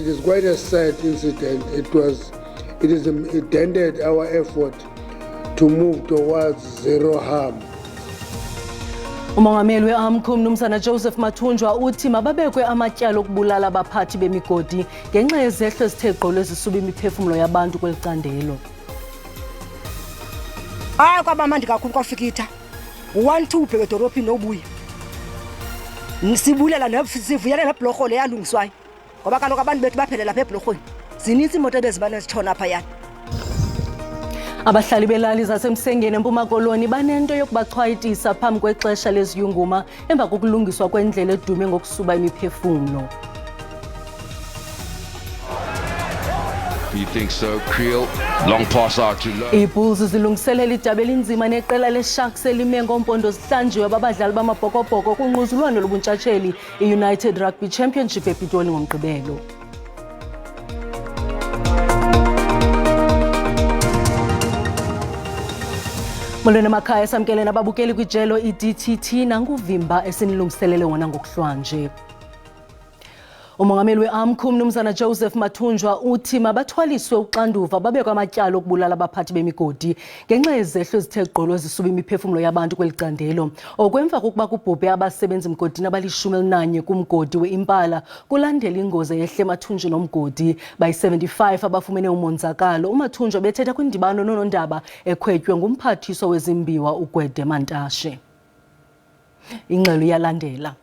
it is quite a sad incident. It dented our effort to move towards zero harm. Umongameli we-AMCU Mnumzana Joseph Mathunjwa uthi mababekwe amatyala okubulala abaphathi bemigodi ngenxa yezehlo ezithe gqolo ezisuba imiphefumlo yabantu kweli candelo. Kwabamandi kakhulu kwafikitha 1-2 ubheke edolophini nobuya. Sibulela nesivuyela nebhlorho le yalungiswayo ngoba kaloku abantu bethu baphelela lapha ebhlorhweni. Zininzi imoto ebezibana zithona apha yana. Abahlali belali zasemsengeni eMpuma Koloni banento yokubachwayitisa phambi kwexesha leziyunguma emva kokulungiswa kwendlela edume ngokusuba imiphefumlo. You think so, Creel? Long pass out to low. IBulls zilungiselela idaba elinzima neqela leSharks elime ngompondo zihlanjiwe babadlali bamabhokobhoko kunquzulwano lobuntshatsheli iUnited Rugby Championship ePitoli ngoMgqibelo. Molweni emakhaya samkele nababukeli kwijelo iDTT nanguvimba esinilungiselele wona ngokuhlwanje. Umongameli we-AMCU Mnumzana Joseph Mathunjwa uthi mabathwaliswe uxanduva babekwe amatyala okubulala abaphathi bemigodi ngenxa yezehlo ezithe gqolo ezisuba imiphefumlo yabantu kweli candelo. Okwemva kokuba kubhubhe abasebenzi mgodini abali-11 kumgodi we-Impala kulandela ingozi yehle Mathunjwa nomgodi bayi-75 abafumene umonzakalo. uMathunjwa bethetha kwindibano nonondaba ekhwetywe ngumphathiswa wezimbiwa uGwede Mantashe. Ingxelo yalandela.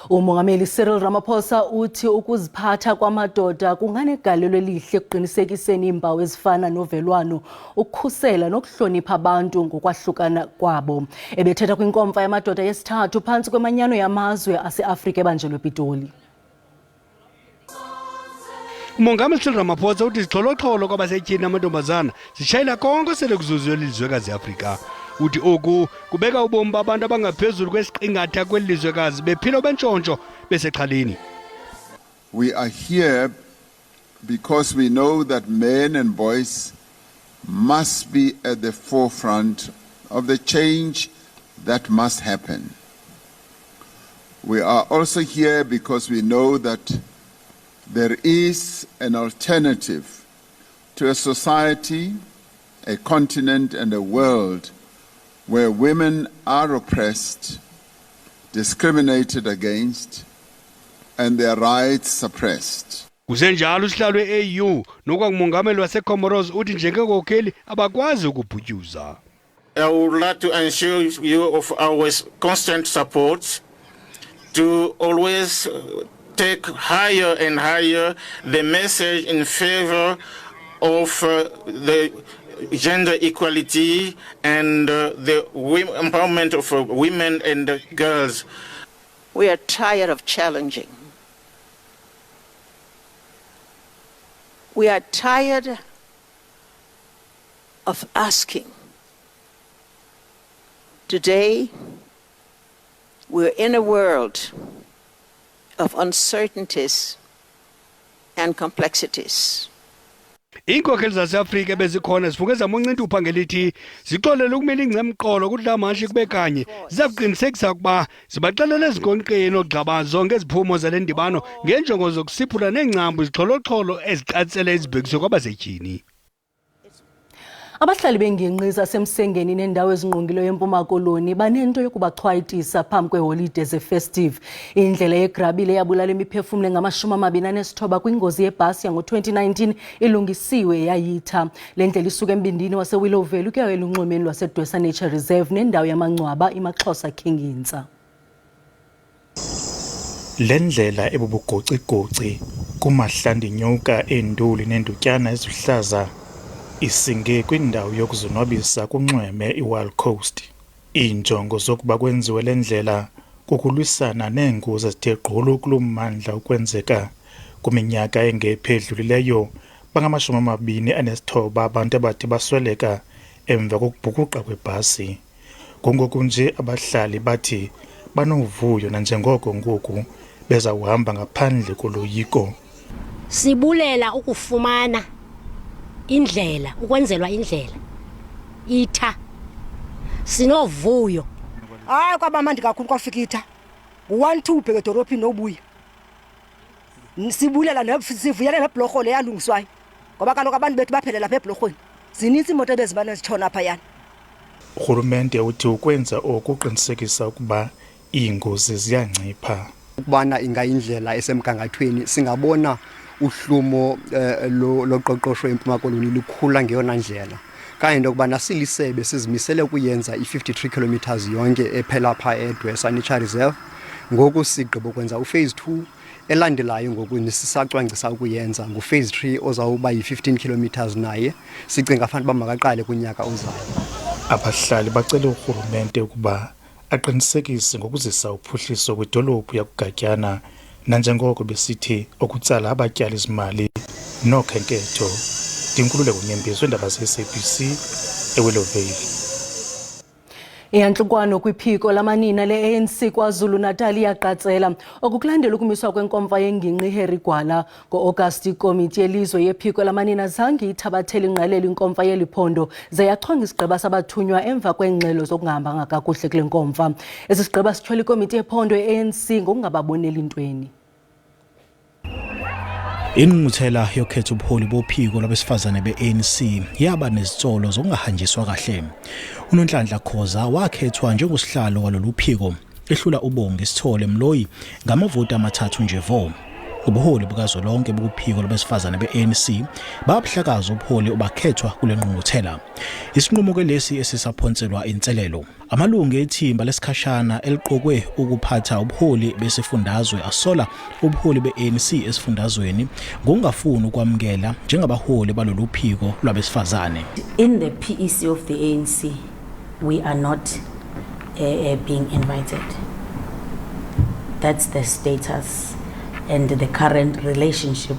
Umongameli Cyril Ramaphosa uthi ukuziphatha kwamadoda kunganegalelo elihle ekuqinisekiseni iimpawu ezifana novelwano, ukukhusela nokuhlonipha abantu ngokwahlukana kwabo. Ebethetha kwinkomfa yamadoda yesithathu phantsi kwemanyano yamazwe ase-Afrika ebanjelwe ePitoli. Umongameli Cyril Ramaphosa uthi izixholo-xholo kwabasetyhini amantombazana zitshayela konke sele kuzuzwe lilizwekazi Afrika. Uthi oku kubeka ubomi babantu abangaphezulu kwesiqingatha kweli lizwekazi bephila bentshontsho besexhaleni. We are here because we know that men and boys must be at the forefront of the change that must happen. We are also here because we know that there is an alternative to a society, a continent and a world where women are oppressed, discriminated against, and their rights suppressed. Kusenjalo usihlalo we-AU nokwakumongameli waseComoros uthi njengenkokheli abakwazi ukubhutyuza. I would like to assure you of our constant support to always take higher and higher the message in favor of the gender equality and the empowerment of women and girls. We are tired of challenging. We are tired of asking. Today, we're in a world of uncertainties and complexities. Iinkokheli zaseAfrika bezikhona zifunge zamoncinta uphangelithi zixolele ukumela ingcemqolo kudlamashi kube kanye zizakuqinisekisa ukuba zibaxelele ezinkonqeni ogxabazo ngeziphumo zale ndibano ngenjongo zokusiphula neengcambu izixholo-xholo ezicacisele izibhekiswe kwabasetyhini. Abahlali bengingqi zasemsengeni nendawo ezingqongileyo eMpuma Koloni banento yokubachwayitisa phambi kweholide ze-festive. Indlela yegrabile yabulala imiphefumlo engama-29 kwingozi yebhasi yango-2019 ilungisiwe yayitha. Le ndlela isuka embindini waseWillowvale ukuya elunxwemeni lwaseDwesa Nature Reserve nendawo yamangcwaba iMaxhosa Kingintsa. Le ndlela ebubugocigoci kumahlandinyuka enduli nendutyana ezihlaza isinge kwindawo yokuzonwabisa kunxweme iWild Coast. Iinjongo zokuba kwenziwe le ndlela kukulwisana neengozi ezithe gqolo kulo mmandla ukwenzeka kwiminyaka engephedlulileyo bangama-29 abantu abathi basweleka emva kokubhukuqa kwebhasi. Kungoku nje abahlali bathi banovuyo nanjengoko ngoku bezawuhamba ngaphandle koloyiko. Sibulela ukufumana indlela ukwenzelwa indlela itha sinovuyo. Kwabamandi kakhulu kwafikitha 1-2 ubheke edolophini nobuya. Sibulela sivuyela nebhlorho le yalungiswayo ngoba kaloku abantu bethu baphelela lapha ebhlorhweni. Zinintsi imoto ebezimane zitshona phayana. Urhulumente uthi ukwenza okuqinisekisa ukuba iingozi ziyancipha. Ukubana ingayindlela esemgangathweni singabona uhlumo loqoqosho eMpuma Koloni likhula ngeyona ndlela. Kanye nokubana silisebe sizimisele ukuyenza i-53 kilometers yonke ephela pha eDwesa Nature Reserve. Ngoku sigqibo kwenza uphase 2 elandelayo ngoku nisisacwangcisa ukuyenza nguphase 3 ozawuba yi-15 kilometers naye sicinga fanele uba makaqale kunyaka ozayo. Abahlali bacele urhulumente ukuba aqinisekise ngokuzisa uphuhliso kwidolophu yakuGatyana nanjengoko besithi okutsala abatyali izimali nokhenketho. Ndinkululeko Nyembezi, Iindaba ze-SABC, eWillowvale. Iyantlukwano kwiphiko lamanina le-ANC KwaZulu-Natal iyaqatsela okukulandela ukumiswa kwenkomfa yengingqi Harry Gwala ngo-Agasti. Ikomiti yelizwe yephiko lamanina zange ithabathele ingqalelo inkomfa yeliphondo ze yachonga isigqeba sabathunywa emva kweengxelo zokungahambanga kakuhle kule nkomfa. Esi sigqeba sityhola ikomiti yephondo ye-ANC ngokungababoneli ntweni. Ingqungquthela yokhetho ubuholi bophiko lwabesifazane be-ANC yaba nezitsolo zokungahanjiswa kahle. UNonhlanhla Khoza wakhethwa njengosihlalo walolu phiko ehlula uBongi Sithole Mloyi ngamavoti 3 nje vo. Ubuholi bukazwelonke bokuphiko lwabesifazane be-ANC babuhlakaza ubuholi obakhethwa kule ngqungquthela. Isinqumo ke lesi esisaphonselwa inselelo. Amalungu ethimba lesikhashana eliqokwe ukuphatha ubuholi besifundazwe asola ubuholi be-ANC esifundazweni ngokungafuni ukwamukela njengabaholi balolu phiko lwabesifazane. In the PEC of the ANC, we are not being invited. That's the status and the current relationship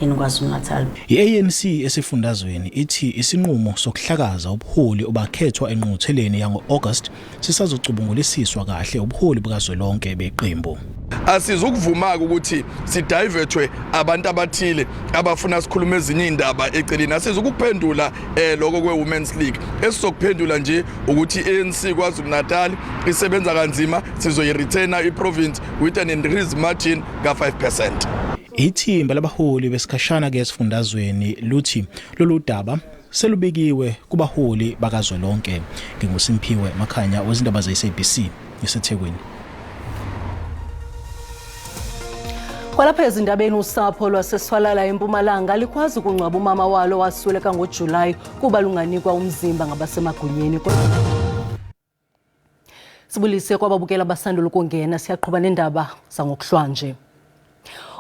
in KwaZulu-Natal. I-ANC esifundazweni ithi isinqumo sokuhlakaza ubuholi obakhethwa engqungqutheleni yango-August sisazocubungulisiswa kahle ubuholi bukazwelonke beqembu. Asizukuvuma ukuthi sidivethwe abantu abathile abafuna sikhuluma ezinye indaba eceleni. Asizukuphendula lokho kwe-Women's League. Esizokuphendula nje ukuthi i-ANC KwaZulu-Natal isebenza kanzima, sizoyiretaina i-province with an increased margin ka-5%. Ithimba labaholi besikhashana ke esifundazweni luthi lolu daba selubikiwe kubaholi bakazwelonke. NginguSimphiwe Makhanya wezindaba ze-SABC eseThekwini. Kwalapha ezindabeni usapho lwaseswalala eMpumalanga likwazi ukungcwaba umama walo wasweleka ngoJulayi kuba lunganikwa umzimba ngabasemagunyeni. Sibulise kwababukela abasandula ukungena siyaqhubana nendaba zangokuhlwanje.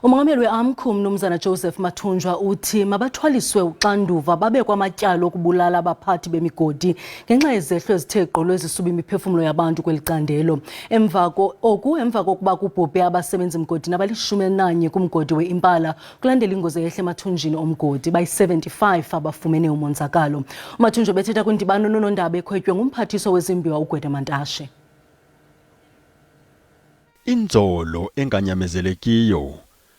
Umongameli we-AMCU Mnumzana Joseph Mathunjwa uthi mabathwaliswe uxanduva babekwa amatyalo okubulala abaphathi bemigodi ngenxa yezehlo ezithe gqolo ezisuba imiphefumlo yabantu kwelicandelo. Emva kokuba kubhubhe abasebenzi mgodini abali-11 kumgodi we-Impala kulandela ingozi eyehle emathunjini omgodi bayi-75 abafumene umonzakalo. uMathunjwa bethetha kwindibano nonondaba ekhwetywe ngumphathiswa wezimbiwa uGwede Mantashe. Inzolo enganyamezelekiyo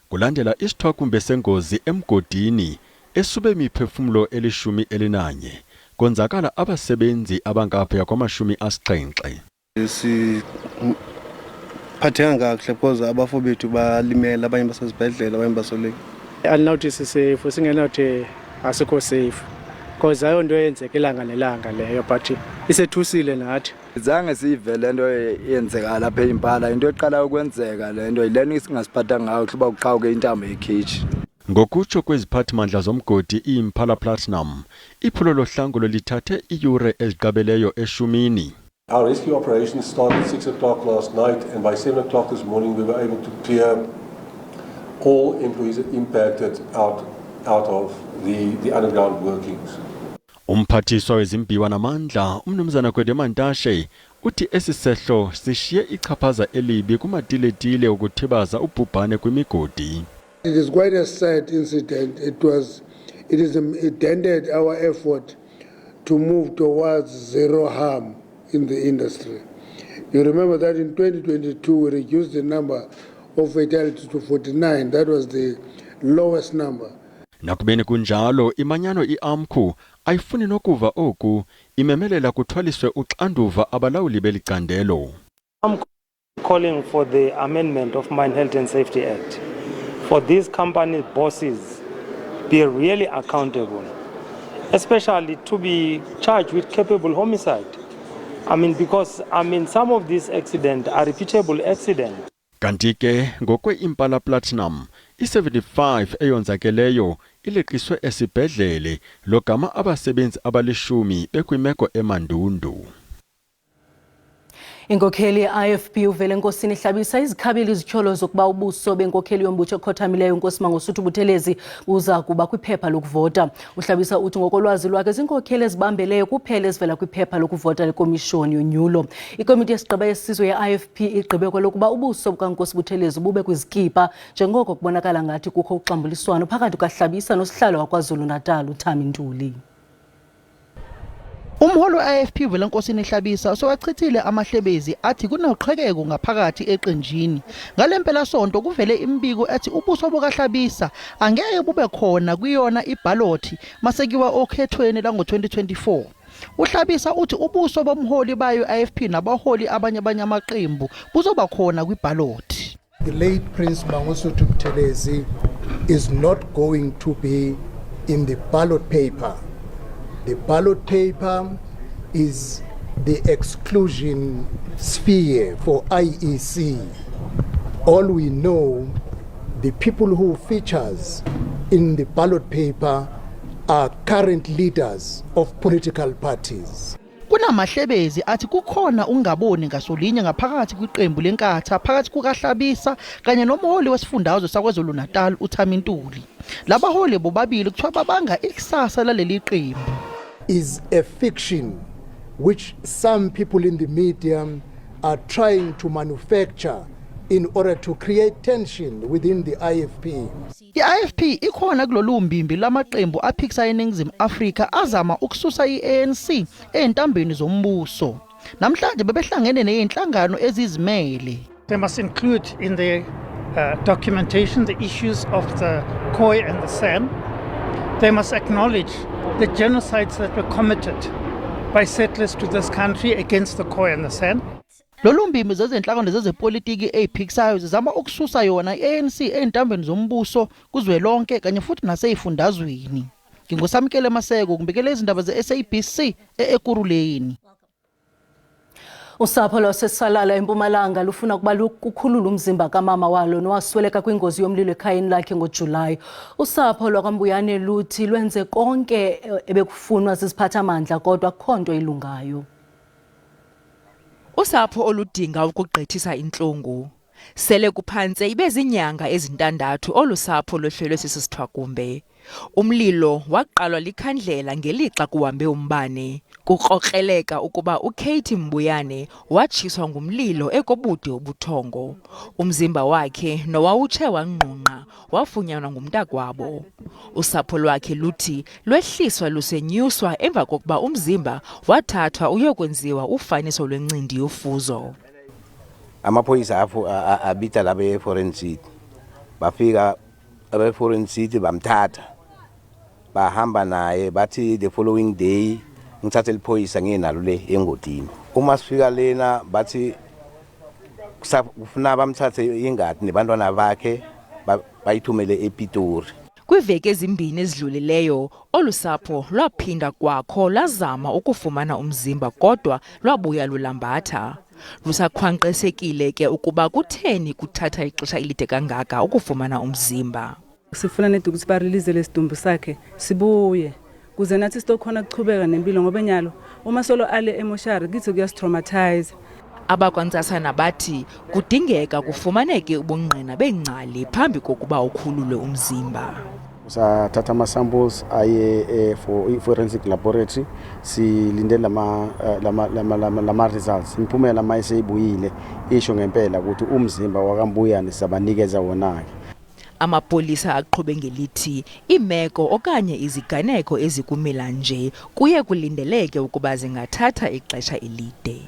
kulandela isithwakumbe sengozi emgodini esube imiphefumulo eli-11 konzakala abasebenzi abangaphaya kwama-70. Siphatheka kahle because abafo bethu balimela, abanye basezibhedlela, abanye basoleki. Alinothi sisafe, singenathi asikho safe because ayonto eyenzeka ilanga nelanga leyo but isethusile nathi. Zange sive lento yenzeka lapha eImpala, into eqala ukwenzeka lento yileni singasiphatha ngayo kuba uqhawuke intambo yekhichi. Ngokutsho kweziphathimandla zomgodi iImpala Platinum, iphulo lohlangulo lithathe iyure eziqabeleyo eshumini. Our rescue operation started at 6 o'clock last night, and by 7 o'clock this morning we were able to clear all employees impacted out of the underground workings. Umphathiswa wezimbiwa namandla uMnumzana Gwede Mantashe uthi esisehlo sishiye ichaphaza elibi kumatiletile ukuthibaza ubhubhane kwimigodi. It is quite a sad incident. It dented our effort to move towards zero harm in the industry. You remember that in 2022 we reduced the number of fatalities to 49. That was the lowest number. Nakubeni kunjalo imanyano iAMCU ayifuni nokuva oku imemelela kuthwaliswe uxanduva abalawuli belicandelo. I'm calling for the amendment of Mine Health and Safety Act for these company bosses be really accountable, especially to be charged with culpable homicide. Because some of these accidents are repeatable accidents. Kanti ke ngokwe-Impala Platinum i-75 eyonzakeleyo ileqiswe esibhedlele logama abasebenzi abalishumi bekwimeko emandundu. Inkokheli ye-IFP uvele Nkosini ihlabisa izikhabeli izityholo zokuba ubuso benkokheli yombutho okhothamileyo Nkosi Mangosuthu Buthelezi buza kuba kwiphepha lokuvota. Uhlabisa uthi ngokolwazi lwakhe zinkokheli ezibambeleyo kuphela ezivela kwiphepha lokuvota lekomishoni yonyulo. Ikomiti yesigqeba yesizwe ye-IFP igqibe kwelokuba ubuso bukaNkosi Buthelezi bube kwizikipa njengoko kubonakala ngathi kukho uxambuliswano phakathi kukaHlabisa nosihlalo waKwaZulu-Natal uThami Ntuli. Umholo we-IFP uvela Nkosini Hlabisa sowachithile amahlebezi athi kunoqhekeko ngaphakathi eqenjini. Ngalempela sonto kuvele imbiko ethi ubuso bukaHlabisa angeke bube khona kuyona ibhalothi masekiwa okhethweni lango-2024. Uhlabisa uthi ubuso bomholi bayo IFP nabaholi abanye amaqembu buzoba khona kwibhalothi. The late Prince Mangosuthu Buthelezi is not going to be in the ballot paper. The ballot paper is the exclusion sphere for IEC. All we know, the people who features in the ballot paper are current leaders of political parties. Kunamahlebezi athi kukhona ungaboni ngasolinye ngaphakathi kwiqembu lenkatha phakathi kukaHlabisa kanye nomholi wesifundazwe saKwaZulu-Natal uThami Ntuli. Labaholi bobabili kuthiwa babanga ikusasa laleli qembu. Is a fiction which some people in the media are trying to manufacture in order to create tension within the IFP. I-IFP ikhona kulolu mbimbi lamaqembu aphikisa eNingizimu Afrika azama ukususa i-ANC entambeni zombuso. Namhlanje bebehlangene nezinhlangano ezizimele. They must include in the documentation the issues of the Khoi and the San. They must acknowledge the genocides that were committed by settlers to this country against the Khoi and the San. Lolu mbimbi zezenhlangano zezepolitiki eziphikisayo zizama ukususa yona i-ANC entambeni zombuso kuzwelonke kanye futhi naseyifundazweni. Ngingosamkele Maseko kumbikela izindaba ze-SABC eKuruleni. Usapho lwaseSalala eMpumalanga lufuna kuba lukhulula umzimba kamama walo nowasweleka kwingozi yomlilo ekhayeni lakhe ngoJulayi. Usapho lwakwambuyane luthi lwenze konke ebekufunwa ziziphathamandla kodwa akukho nto ilungayo. Usapho oludinga ukugqithisa inhlungu sele kuphantse ibezinyanga ezintandathu olusapho lohlelwe sisithwakumbe. Umlilo waqalwa likhandlela ngelixa kuhambe umbane. Kukrokreleka ukuba uKatie Mbuyane watshiswa ngumlilo ekobude obuthongo. Umzimba wakhe nowawutshe wangqunqa wafunyanwa ngumntakwabo. Usapho lwakhe luthi lwehliswa lusenyuswa emva kokuba umzimba wathathwa uyokwenziwa ufaniso lwencindi yofuzo. Amaphoyisa apho abita labe forensic bafika abe forensic bamthatha bahamba naye bathi the following day ngithathe liphoyisa ngenalo le engodini. Uma sifika lena bathi kufuna bamthathe ingadi nebantwana bakhe bayithumele ePitori. Kwiveki ezimbini ezidlulileyo olusapho lwaphinda kwakho lazama ukufumana umzimba kodwa lwabuya lulambatha. Lusakhwanqesekile ke ukuba kutheni kuthatha ixesha elide kangaka ukufumana umzimba. Sifuna nedi ukuthi barelease lesidumbu sakhe sibuye kuze nathi sitokhona ukuchubeka nempilo ngoba enyalo uma solo ale emoshari kithi kuyastraumatize. Abakwantsasana bathi kudingeka kufumaneke ubungqina bengcali phambi kokuba ukhululwe umzimba. Usathatha ama-samples aye for forensic laboratory silinde lama results. Imiphumela mayiseyibuyile isho ngempela ukuthi umzimba wakambuyane sabanikeza wona-ke. Amapolisa aqhube ngelithi imeko okanye iziganeko ezikumila nje kuye kulindeleke ukuba zingathatha ixesha elide.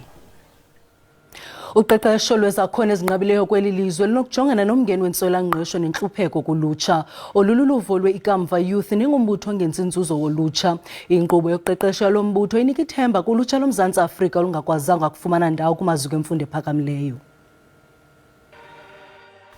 Uqeqesho lwezakhono ezinqabileyo kweli lizwe linokujongana nomngeni wentswela-ngqesho nenhlupheko kulutsha. Olululuvo lwe-Ikamva Youth ningumbutho ongenzi nzuzo wolutsha. Inkqubo yoqeqesho yalo mbutho inika ithemba kulutsha loMzantsi Afrika olungakwazanga kufumana ndawo kumaziko emfundo ephakamileyo.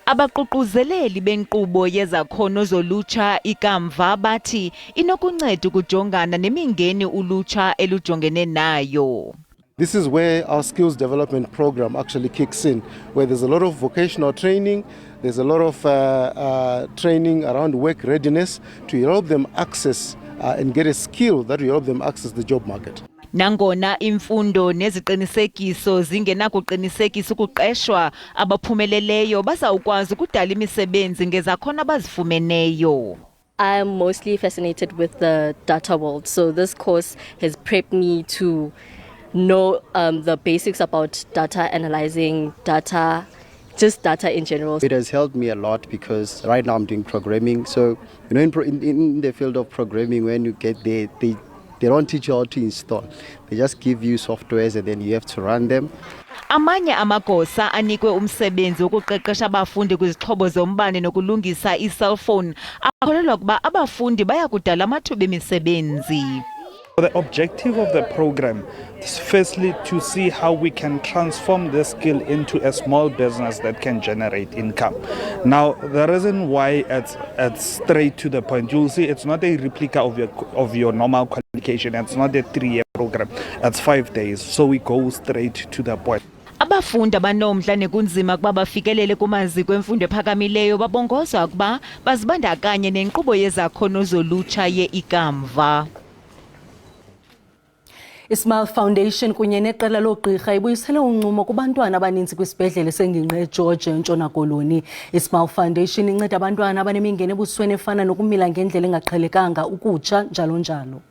Abaququzeleli benkqubo yezakhono zolutsha ikamva bathi inokunceda ukujongana nemingeni ulutsha elujongene nayo. This is where our skills development program actually kicks in, where there's a lot of vocational training, there's a lot of training around work readiness to help them access and get a skill that will help them access the job market. Nangona imfundo neziqinisekiso zingenakuqinisekisa ukuqeshwa, abaphumeleleyo bazawukwazi ukudala imisebenzi ngezakhono abazifumeneyo. I'm mostly fascinated with the data world, so this course has prepped me to know the basics about data analyzing, data, just data in general. It has helped me a lot because right now I'm doing programming. So, you know, in the field of programming, when you get there, they don't teach you how to install. They just give you softwares and then you have to run them. Amanye amagosa anikwe umsebenzi wokuqeqesha abafundi kwizixhobo zombane nokulungisa i-cellphone akholelwa ukuba abafundi bayakudala amathuba emisebenzi. The objective of the program is firstly to see how we can transform this skill into a small business that can generate income. Now, the reason why it's straight to the point, you'll see it's not a replica of your normal qualification. It's not a 3-year program. It's 5 days. So we go straight to the point. Abafundi abanomdla nekunzima kuba bafikelele kumaziko emfundo ephakamileyo babongozwa ukuba bazibandakanye nenkqubo yezakhono zolutsha ye-ikamva. iSmile Foundation kunye neqela loogqirha ibuyisele uncumo kubantwana abaninzi kwisibhedlele sengingqi eGeorge eNtshona Koloni. iSmile Foundation inceda abantwana abanemingeni ebusweni efana nokumila ngendlela engaqhelekanga, ukutsha, njalo njalo.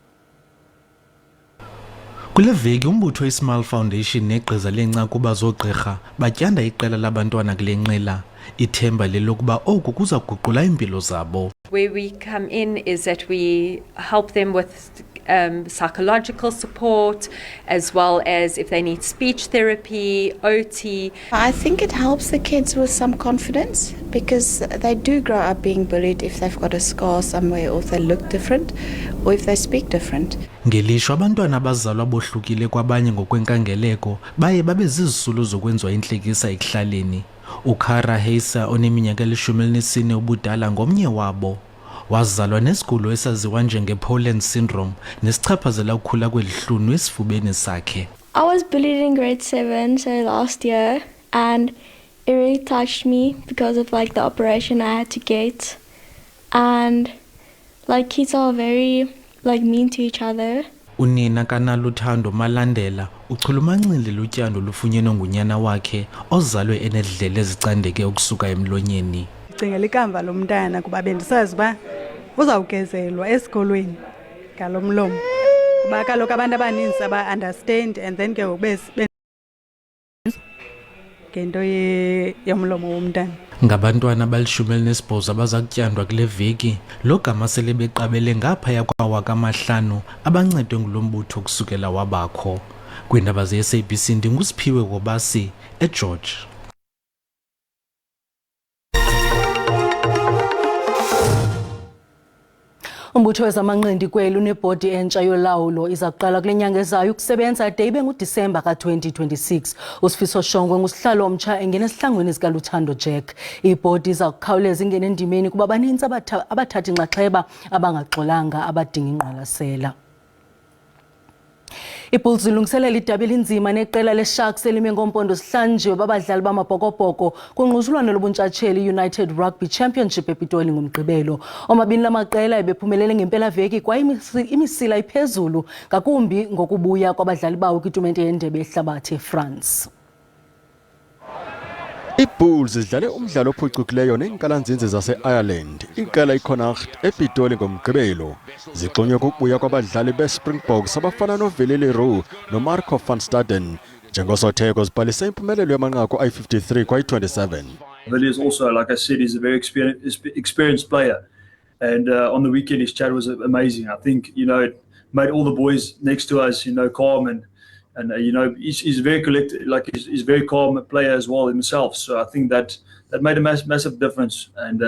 Kule veki umbutho iSmile Foundation negqiza lencakuba zoogqirha batyanda iqela labantwana kule nqila. Ithemba lelokuba oku kuza kuguqula impilo zabo. Where we come in is that we help them with psychological support, as well as if they need speech therapy, OT. I think it helps the kids with some confidence because they do grow up being bullied if they've got a scar somewhere or if they look different or if they speak different. Ngelishwa abantwana abazalwa bohlukile kwabanye ngokwenkangeleko baye babe zizisulu zokwenziwa intlekisa ekuhlaleni. Ukara Heisa oneminyaka 14 ubudala ngomnye wabo. Wazalwa nesigulo esaziwa njenge-Poland syndrome nesichaphazela ukukhula kwelihlunu esifubeni sakhe. I was bullied in grade 7, so last year, and it really touched me because of like the operation I had to get, and like kids are very like mean to each other. Unina kaNaluthando Malandela uchulumanxile lutyando lufunyenwe ngunyana wakhe ozalwe enedlele ezicandeke ukusuka emlonyeni. Ngicingela ikamva lomntana kuba bendisazi uba uzawugezelwa esikolweni ngalomlomo kuba kaloku abantu abaninzi aba-understand and then ke ngento yomlomo womntana. Ngabantwana abali-18 abaza kutyandwa kule veki, lo gama sele beqabele ngaphaya kwa-5,000 abancedwe ngulo mbutho kusukela wabakho. Kwiindaba ze-SABC ndingusiphiwe Wobasi eGeorge. Umbutho wezamanqindi kweli unebhodi entsha yolawulo iza kuqala kule nyanga ezayo ukusebenza de ibe nguDisemba ka-2026. uSifiso Shongwe ngusihlalo omtsha engena esihlangwini sikaLuthando Jack. Ibhodi iza kukhawuleza ingene endimeni kuba baninzi abathatha inxaxheba abangaxolanga abadinga ingqwalasela. iBulls ilungiselela idabi elinzima neqela leSharks elime ngompondo sihlanjiwe babadlali bamabhokobhoko kungquzulwano lobuntshatsheli United Rugby Championship ePitoli ngomgqibelo. Omabini lamaqela ebephumelele ngempela veki kwaye imisila iphezulu ngakumbi ngokubuya kwabadlali bawo kwitumente yendebe yehlabathi eFrance. iBulls idlale umdlalo ophucukileyo neenkalanzinzi zase-Ireland. Iqela iConnacht ePitoli ngomgqibelo zixonywe ukubuya kwabadlali beSpringboks abafana noVelile Roux noMarco van Staden njengosotheko zibhalise impumelelo yamanqaku ayi-53 kwayi-27. Villiers also, like I said, is a very experienced player, and on the weekend his chat was amazing. I think, you know, it made all the boys next to us, you know, calm And he's very collected, like he's very calm player as well himself. So I think that made a massive difference, and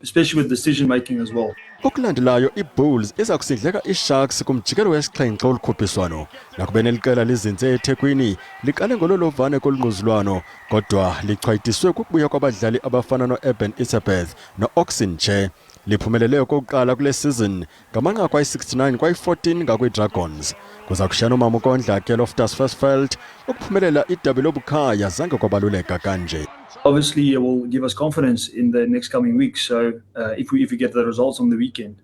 especially with decision making as well. Okulandelayo iBulls iza kusidleka iSharks kumjikelo wesixhenxe olukhuphiswano nakubene liqela lizinze eThekwini liqale ngololovane kolungquzulwano kodwa lichwayiswe kukubuya kwabadlali abafana noEurban Elizabeth noOxenche liphumelele okokuqala kule season ngamanqaku ayi-69 kwayi-14 ngakwi-Dragons kuza kushiyana umama uKondla ke Loftus Versfeld ukuphumelela idabi lobukhaya zange kwabaluleka kanje. Obviously, it will give us confidence in the next coming weeks. So if we get the results on the weekend,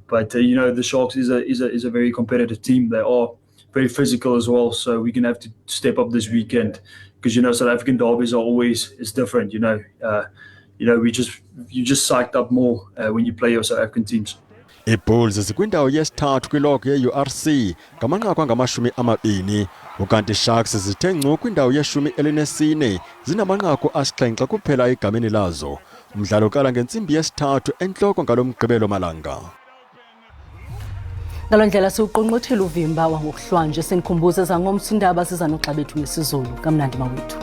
but the Sharks is a very competitive team. They are very physical as well. So we're gonna have to step up this weekend because South African derbies are always different. You just psyched up more when you play your South African teams. iBulls zikwindawo yesithathu kwilog ye-URC ngamanqaku angama-20 ukanti iSharks zithe ngcu kwindawo ye-14 zinamanqaku asixhenxe kuphela egameni lazo. Umdlalo uqala ngentsimbi yesithathu entloko ngalo Mgqibelo malanga. Ngalo ndlela siuqonqothile uvimba wangokuhlwanje senikhumbuza zangomso Iindaba siza noxa bethu ngesizulu. Kamnandi mawethu.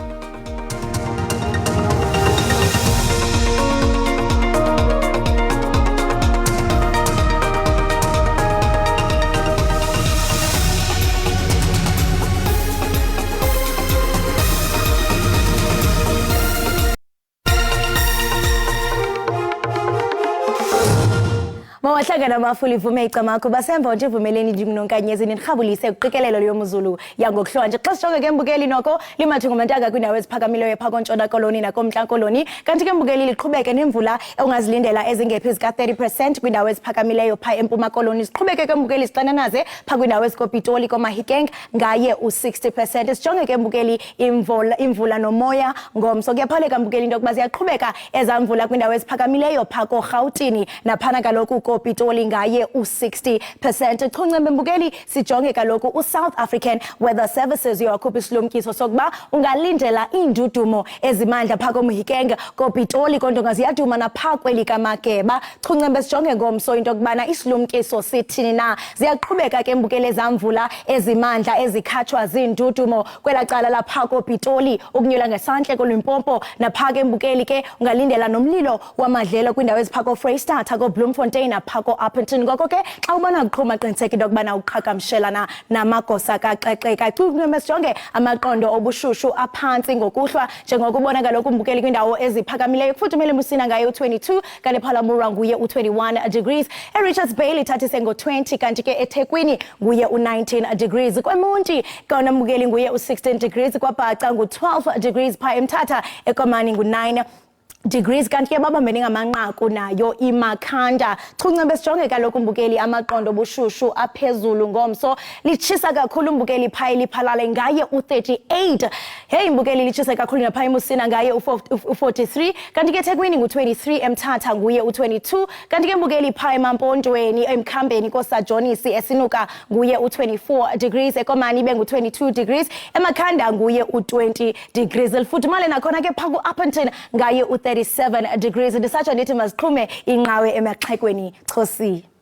Mawahlangana mafuli ivume icamako basemva nje ivumeleni ndimnonkanyezi nirhabulise uqikelelo lomzulu yangokuhlwanje xa sijonge ke mbukeli noko limathi ngomantaka kwindawo eziphakamileyo ephako ntshona koloni nakomntla koloni kanti ke mbukeli liqhubeke nemvula ongazilindela ezingephi zika 30% kwindawo eziphakamileyo pha empuma koloni siqhubeke ke mbukeli sixananaze pha kwindawo ezikopitoli komahikeng ngaye u60%. Sijonge ke mbukeli imvula nomoya ngomso kuyaphaleka mbukeli into yokuba ziyaqhubeka ezamvula kwindawo eziphakamileyo pha koRhawutini naphana kaloku Pitoli ngaye u60%. Chungcembe mbukeli sijonge kaloku uSouth African Weather Services yakhupha isilumkiso sokuba ungalindela indudumo ezimandla phako muhikeng koPitoli konto ngaziyaduma napha kweli kaMageba. Chungcembe sijonge ngomso into kubana isilumkiso sithini na ziyaqhubeka ke mbukeli zamvula ezimandla ezikhatshwa zindudumo kwela cala lapha koPitoli ukunyula ngesantle koLimpopo napha ke mbukeli ke ungalindela nomlilo wamadlelo kwindawo eziphako Freystata ko Bloemfontein phako Upington ngoko ke xa ubona uqhuma qiniseka into kubana uqhagamshelana namagosa kaxexeka. Chungcembe sijonge amaqondo obushushu aphansi ngokuhlwa njengokubona kaloku mbukeli kwindawo eziphakamileyo kufudumele musina ngaye u22 kanti Phalamura nguye u21 degrees eRichards Bay lithathise ngo20 kanti ke eThekwini nguye u19 degrees kweMonti kona mbukeli nguye u16 degrees kwaBhaca ngu12 degrees pha eMthatha eKomani ngu9 degrees kanti ke babambene ngamanqaku nayo iMakhanda. Chungcembe sijonge kaloku mbukeli amaqondo obushushu aphezulu ngomso litshisa kakhulu mbukeli pha liphalale ngaye u38. Hey mbukeli litshisa kakhulu napha eMusina ngaye u43 kanti ke eThekwini ngu23 eMthatha nguye u22 kanti ke mbukeli pha eMampontweni eMkhambeni koSajonisi esinuka nguye u24 degrees eKomani bengu22 degrees eMakhanda nguye u20 degrees lifudumale nakhona ke pha ku-Upington ngaye u37 degrees. Ndisatsho ndithi mazixhume inqawe emaxhekweni. Chosi.